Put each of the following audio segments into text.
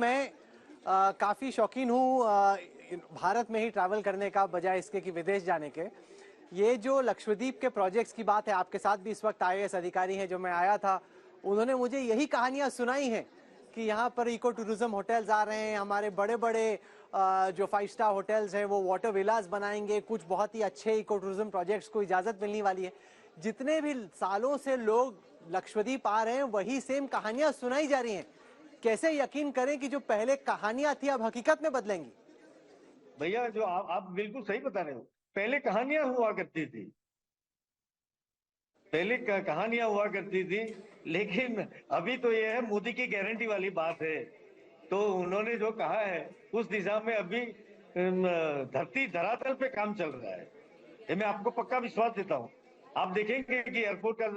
मैं काफ़ी शौकीन हूँ भारत में ही ट्रैवल करने का बजाय इसके कि विदेश जाने के। ये जो लक्षद्वीप के प्रोजेक्ट्स की बात है, आपके साथ भी इस वक्त आईएएस अधिकारी हैं जो मैं आया था, उन्होंने मुझे यही कहानियाँ सुनाई हैं कि यहाँ पर इको टूरिज्म होटल्स आ रहे हैं, हमारे बड़े बड़े जो 5 स्टार होटल्स हैं वो वाटर विलास बनाएंगे, कुछ बहुत ही अच्छे इको टूरिज्म प्रोजेक्ट्स को इजाज़त मिलने वाली है। जितने भी सालों से लोग लक्षद्वीप आ रहे हैं वही सेम कहानियाँ सुनाई जा रही हैं। कैसे यकीन करें कि जो पहले कहानियां थी अब हकीकत में बदलेंगी? भैया जो आप बिल्कुल सही बता रहे हो, पहले कहानियां हुआ करती थी, पहले कहानियां हुआ करती थी, लेकिन अभी तो ये है मोदी की गारंटी वाली बात है। तो उन्होंने जो कहा है उस दिशा में अभी धरती धरातल पे काम चल रहा है, ये मैं आपको पक्का विश्वास देता हूँ। आप देखेंगे कि एयरपोर्ट का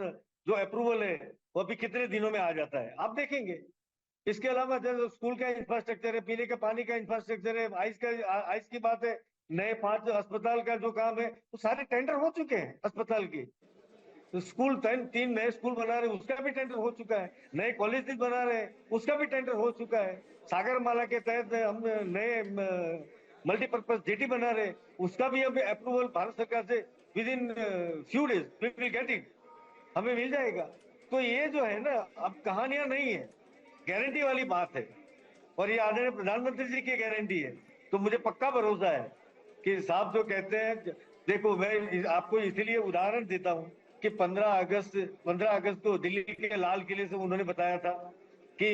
जो अप्रूवल है वो अभी कितने दिनों में आ जाता है, आप देखेंगे। इसके अलावा जो स्कूल का इंफ्रास्ट्रक्चर है, पीने के पानी का इंफ्रास्ट्रक्चर है, आइस की बात है, नए 5 अस्पताल का जो काम है वो सारे टेंडर हो चुके हैं अस्पताल की। तो स्कूल 3 नए स्कूल बना रहे, उसका भी टेंडर हो चुका है। नए कॉलेज बना रहे, उसका भी टेंडर हो चुका है। सागरमाला के तहत हम नए मल्टीपर्पज जेटी बना रहे, उसका भी अभी अप्रूवल भारत सरकार से within few days we will get it, हमें मिल जाएगा। तो ये जो है ना, अब कहानियां नहीं है, गारंटी वाली बात है, और ये आदरणीय प्रधानमंत्री जी की गारंटी है। तो मुझे पक्का भरोसा है कि साहब जो कहते हैं, देखो मैं आपको इसीलिए उदाहरण देता हूं कि 15 अगस्त को दिल्ली के लाल किले से उन्होंने बताया था कि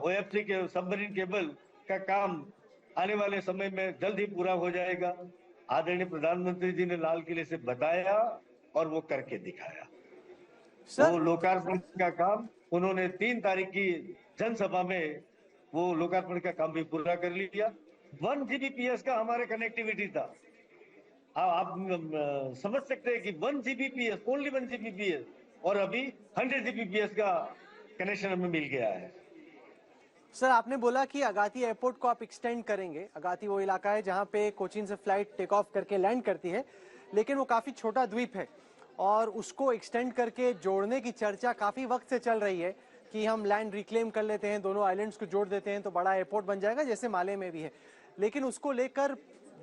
ओएफसी के सबमरीन केबल का काम आने वाले समय में जल्द ही पूरा हो जाएगा। आदरणीय प्रधानमंत्री जी ने लाल किले से बताया और वो करके दिखाया। वो लोकार्पण का काम उन्होंने 3 तारीख की जनसभा में वो लोकार्पण का काम भी पूरा कर लिया। 1 जीबीपीएस का हमारे कनेक्टिविटी था। आप समझ सकते हैं कि 1 जीबीपीएस, ओनली 1 जीबीपीएस, और अभी 100 जीबीपीएस का कनेक्शन हमें मिल गया है। सर, आपने बोला कि अगाती एयरपोर्ट को आप एक्सटेंड करेंगे। अगाती वो इलाका है जहां पे कोचीन से फ्लाइट टेक ऑफ करके लैंड करती है, लेकिन वो काफी छोटा द्वीप है और उसको एक्सटेंड करके जोड़ने की चर्चा काफी वक्त से चल रही है कि हम लैंड रिक्लेम कर लेते हैं, दोनों आइलैंड्स को जोड़ देते हैं तो बड़ा एयरपोर्ट बन जाएगा, जैसे माले में भी है। लेकिन उसको लेकर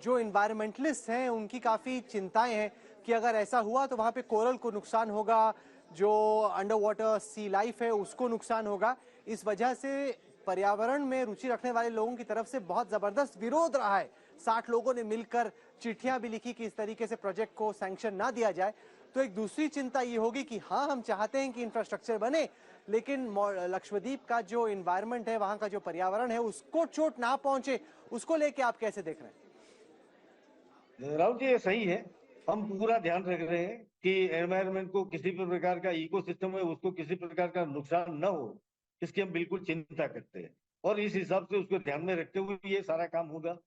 जो इन्वायरमेंटलिस्ट हैं उनकी काफी चिंताएं हैं कि अगर ऐसा हुआ तो वहां पे कोरल को नुकसान होगा, जो अंडर वाटर सी लाइफ है उसको नुकसान होगा। इस वजह से पर्यावरण में रुचि रखने वाले लोगों की तरफ से बहुत जबरदस्त विरोध रहा है। 60 लोगों ने मिलकर चिट्ठियां भी लिखी कि इस तरीके से प्रोजेक्ट को सैंक्शन ना दिया जाए। तो एक दूसरी चिंता ये होगी कि हाँ, हम चाहते हैं कि इंफ्रास्ट्रक्चर बने, लेकिन लक्षद्वीप का जो एनवायरनमेंट है, वहां का जो पर्यावरण है, उसको चोट ना पहुंचे, उसको लेके आप कैसे देख रहे हैं? राहुल जी, ये सही है, हम पूरा ध्यान रख रहे हैं कि एनवायरनमेंट को किसी भी प्रकार का इकोसिस्टम है उसको किसी प्रकार का नुकसान न हो, इसकी हम बिल्कुल चिंता करते हैं और इस हिसाब से उसको ध्यान में रखते हुए ये सारा काम होगा।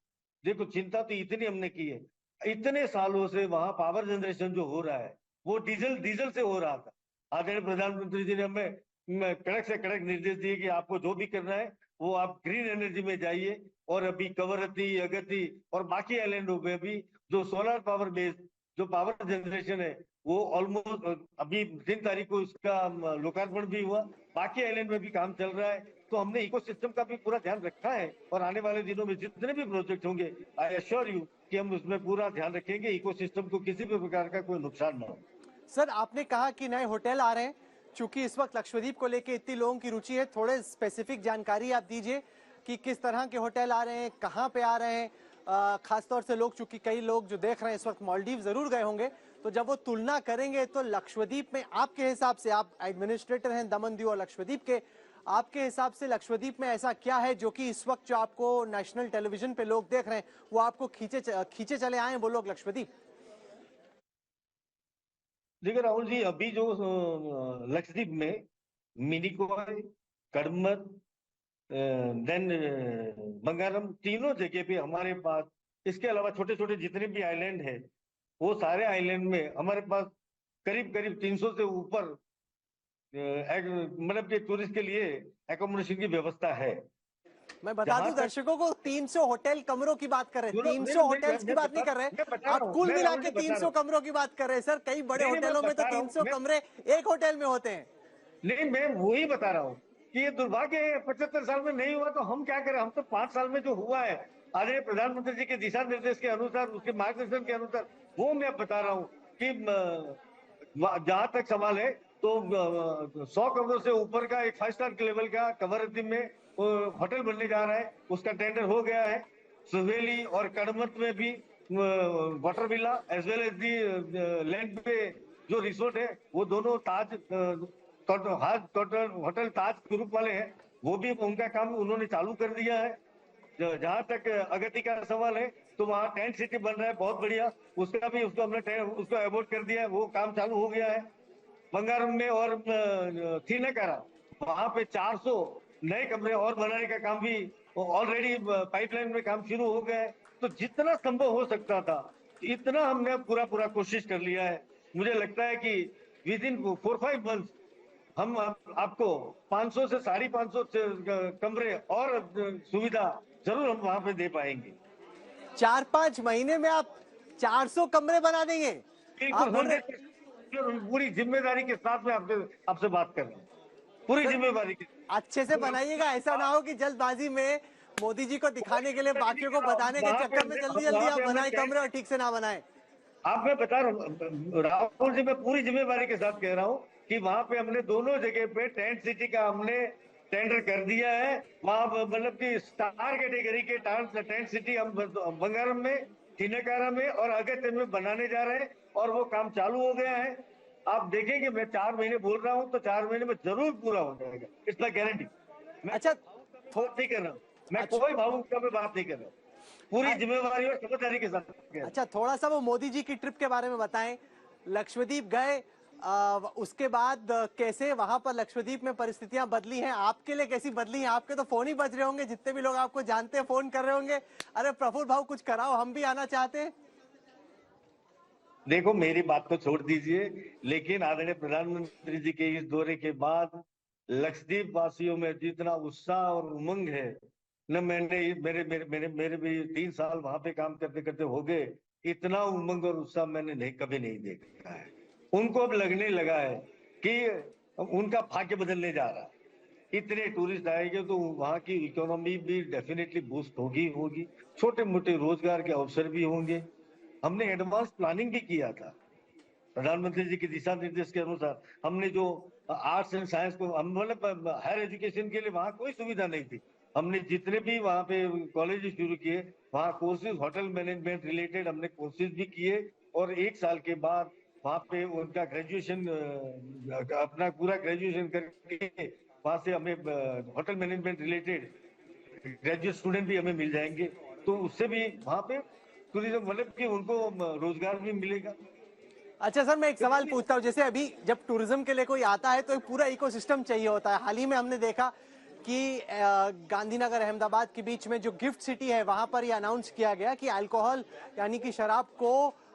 देखो, चिंता तो इतनी हमने की है, इतने सालों से वहां पावर जनरेशन जो हो रहा है वो डीजल से हो रहा था। आदरणीय प्रधानमंत्री जी ने हमें कड़क से कड़क निर्देश दिए कि आपको जो भी करना है वो आप ग्रीन एनर्जी में जाइए, और अभी कवरत्ती, अगत्ती और बाकी आइलैंडों में भी जो सोलर पावर बेस्ड जो पावर जनरेशन है वो ऑलमोस्ट अभी 3 तारीख को उसका लोकार्पण भी हुआ, बाकी आइलैंड में भी काम चल रहा है। तो हमने इकोसिस्टम का भी पूरा ध्यान रखा है और आने वाले दिनों में जितने भी प्रोजेक्ट होंगे, आई एश्योर यू कि हम उसमें पूरा ध्यान रखेंगे, इकोसिस्टम को किसी भी प्रकार का कोई नुकसान ना हो। सर, आपने कहा कि नए होटल आ रहे हैं, चूंकि इस वक्त लक्षद्वीप को लेकर इतनी लोगों की रुचि है, थोड़े स्पेसिफिक जानकारी आप दीजिए कि किस तरह के होटल आ रहे हैं, कहां पे आ रहे हैं। खासतौर से लोग, चूंकि कई लोग जो देख रहे हैं इस वक्त मालदीव जरूर गए होंगे, तो जब वो तुलना करेंगे तो लक्षद्वीप में आपके हिसाब से, आप एडमिनिस्ट्रेटर हैं दमन दीव और लक्षद्वीप के, आपके हिसाब से लक्षद्वीप में ऐसा क्या है जो कि इस वक्त जो आपको नेशनल टेलीविजन पे लोग देख रहे हैं वो आपको खींचे चले आए वो लोग लक्षद्वीप? देखिए राहुल जी, अभी जो लक्षद्वीप में मिनिकॉय, कड़मत, देन बंगारम, तीनों जगह पे हमारे पास, इसके अलावा छोटे छोटे जितने भी आइलैंड हैं वो सारे आइलैंड में हमारे पास करीब करीब 300 से ऊपर मतलब कि टूरिस्ट के लिए एकोमोडेशन की व्यवस्था है। मैं बता दूं दर्शकों को, 300 होटल कमरों की बात कर रहे हैं, 300 होटल्स की बात नहीं कर रहे, आप कुल मिला के 300 कमरों की बात कर रहे हैं। सर, कई बड़े होटलों में तो 300 कमरे एक होटल में होते हैं। नहीं, मैं वही बता रहा हूँ कि ये दुर्भाग्य है, 75 साल में नहीं हुआ तो हम क्या करें। हम तो 5 साल में जो हुआ है आदरणीय प्रधानमंत्री जी के दिशा निर्देश के अनुसार, उसके मार्गदर्शन के अनुसार, वो मैं बता रहा हूँ कि जहां तक सवाल है तो 100 करोड़ से ऊपर का एक 5 स्टार के लेवल का कवरत्ती में होटल बनने जा रहा है, उसका टेंडर हो गया है। सुवेली और कड़मत में भी water villa as well as the land पे जो रिसोर्ट है, वो दोनों ताज होटल ताज ग्रुप वाले हैं, वो भी उनका काम उन्होंने चालू कर दिया है। जहां तक अगति का सवाल है तो वहाँ टेंट सिटी बन रहा है, बहुत बढ़िया, उसका भी उसको हमने उसको अवॉर्ड कर दिया है, वो काम चालू हो गया है। बंगारम में और थीनकारा वहां पे 400 नए कमरे और बनाने का काम भी ऑलरेडी पाइपलाइन में काम शुरू हो गया है। तो जितना संभव हो सकता था इतना हमने पूरा कोशिश कर लिया है। मुझे लगता है कि विद इन 4-5 मंथ हम आपको 500 से 550 कमरे और सुविधा जरूर हम वहां पे दे पाएंगे। 4-5 महीने में आप 400 कमरे बना देंगे? आप बोल रहे पूरी जिम्मेदारी के साथ में आपसे बात कर रहा हूँ, पूरी जिम्मेदारी के। अच्छे से बनाइएगा, ऐसा ना हो कि जल्दबाजी में मोदी जी को दिखाने के लिए बाकियों को बताने के चक्कर में जल्दी जल्दी आप बनाए कमरे और ठीक से ना बनाए। आप मैं बता रहा हूँ राहुल जी, मैं पूरी जिम्मेदारी के साथ कह रहा हूँ कि वहां पे हमने दोनों जगह पे टेंट सिटी का हमने टेंडर कर दिया है। वहां मतलब कि स्टार कैटेगरी के टेंट सिटी हम बंगारम में, थिनकारा में और अगत्य में बनाने जा रहे हैं और वो काम चालू हो गया है। आप देखेंगे, मैं 4 महीने बोल रहा हूँ तो 4 महीने में जरूर पूरा हो जाएगा, इट्स माय गारंटी। मैं अच्छा नहीं कर रहा हूँ, मैं कोई भावुकता में बात नहीं कर रहा हूँ, पूरी जिम्मेवारी और समझदारी के साथ। अच्छा, थोड़ा सा वो मोदी जी की ट्रिप के बारे में बताएं। लक्षद्वीप गए, उसके बाद कैसे वहां पर लक्षद्वीप में परिस्थितियां बदली हैं, आपके लिए कैसी बदली हैं? आपके तो फोन ही बज रहे होंगे, जितने भी लोग आपको जानते हैं फोन कर रहे होंगे, अरे प्रफुल्ल भाऊ कुछ कराओ, हम भी आना चाहते हैं। देखो, मेरी बात तो छोड़ दीजिए, लेकिन आदरणीय प्रधानमंत्री जी के इस दौरे के बाद लक्षद्वीप वासियों में जितना उत्साह और उमंग है न, मैंने मेरे मेरे मेरे मेरे भी 3 साल वहां पे काम करते करते हो गए, इतना उमंग और उत्साह मैंने कभी नहीं देखा है। उनको अब लगने लगा है कि उनका भाग्य बदलने जा रहा है। इतने टूरिस्ट आएंगे तो वहां की इकोनॉमी भी डेफिनेटली बूस्ट होगी, छोटे मोटे रोजगार के अवसर भी होंगे। हमने एडवांस प्लानिंग भी किया था, प्रधानमंत्री जी के दिशा निर्देश के अनुसार। हमने जो आर्ट्स एंड साइंस को, हम मतलब हायर एजुकेशन के लिए वहाँ कोई सुविधा नहीं थी, हमने जितने भी वहाँ पे कॉलेज शुरू किए, वहाँ कोर्सेज होटल मैनेजमेंट रिलेटेड हमने कोर्सेज भी किए और 1 साल के बाद वहाँ पे उनका ग्रेजुएशन, अपना पूरा ग्रेजुएशन करके वहाँ से हमें hotel management related graduate student भी हमें मिल जाएंगे। तो उससे भी वहाँ पे टूरिज्म मतलब कि उनको रोजगार भी मिलेगा। अच्छा सर, मैं एक सवाल पूछता हूँ, जैसे अभी जब टूरिज्म के लिए कोई आता है तो एक पूरा इकोसिस्टम चाहिए होता है। हाल ही में हमने देखा कि गांधीनगर अहमदाबाद के बीच में जो गिफ्ट सिटी है, वहां पर ये अनाउंस किया गया कि अल्कोहल यानी कि शराब को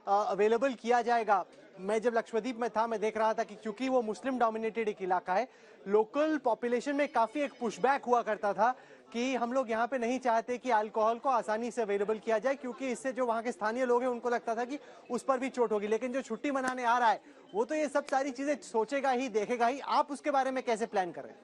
अवेलेबल किया जाएगा। मैं जब लक्षद्वीप में था, मैं देख रहा था कि क्योंकि वो मुस्लिम डोमिनेटेड एक इलाका है, लोकल पॉपुलेशन में काफी एक पुशबैक हुआ करता था कि हम लोग यहाँ पे नहीं चाहते कि अल्कोहल को आसानी से अवेलेबल किया जाए, क्योंकि इससे जो वहाँ के स्थानीय लोग हैं उनको लगता था कि उस पर भी चोट होगी। लेकिन जो छुट्टी मनाने आ रहा है वो तो ये सब सारी चीजें सोचेगा ही, देखेगा ही। आप उसके बारे में कैसे प्लान कर रहे हैं?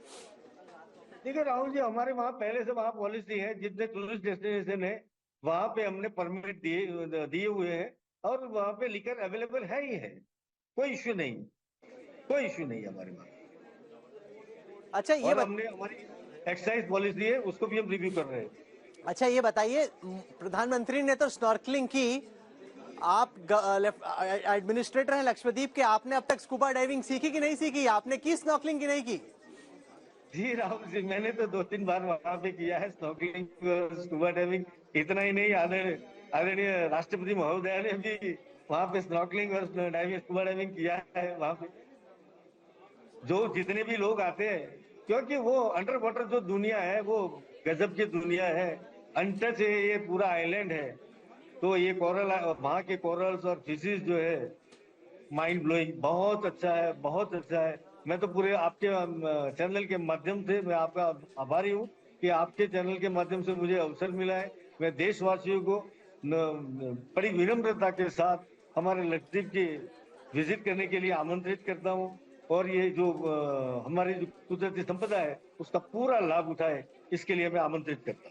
देखिए राहुल जी, हमारे वहाँ पहले से वहाँ पॉलिसी है, जितने टूरिस्ट डेस्टिनेशन है वहाँ पे हमने परमिट दिए हुए हैं और वहाँ पे लिकर अवेलेबल है ही है, कोई इश्यू नहीं, कोई इश्यू नहीं है हमारे वहाँ। अच्छा ये और हमने हमारी एक्साइज पॉलिसी है, उसको भी हम रिव्यू कर रहे हैं। अच्छा ये बताइए, प्रधानमंत्री ने तो स्नॉर्कलिंग की, आप एडमिनिस्ट्रेटर हैं लक्षद्वीप के, आपने अब तक स्कूबा डाइविंग सीखी कि नहीं सीखी? आपने की स्नॉर्कलिंग की नहीं की? जी राहुल जी, मैंने तो 2-3 बार वहां पे किया है स्नॉर्कलिंग, स्कूबा डाइविंग। इतना ही नहीं, आदरणीय राष्ट्रपति महोदय ने भी वहां पे स्नॉर्कलिंग और डाइविंग, स्कूबा डाइविंग किया है वहां पे। जो जितने भी लोग आते हैं, क्योंकि वो अंडर वाटर जो दुनिया है वो गजब की दुनिया है, अनटच है, ये पूरा आइलैंड है। तो ये कोरल, वहाँ के कोरल्स और फिशेज जो है माइंड ब्लोइंग, बहुत अच्छा है, बहुत अच्छा है। मैं तो पूरे आपके चैनल के माध्यम से मैं आपका आभारी हूँ कि आपके चैनल के माध्यम से मुझे अवसर मिला है। मैं देशवासियों को बड़ी विनम्रता के साथ हमारे लक्षद्वीप की विजिट करने के लिए आमंत्रित करता हूँ। और ये जो हमारी जो कुदरती संपदा है उसका पूरा लाभ उठाए, इसके लिए मैं आमंत्रित करता हूं।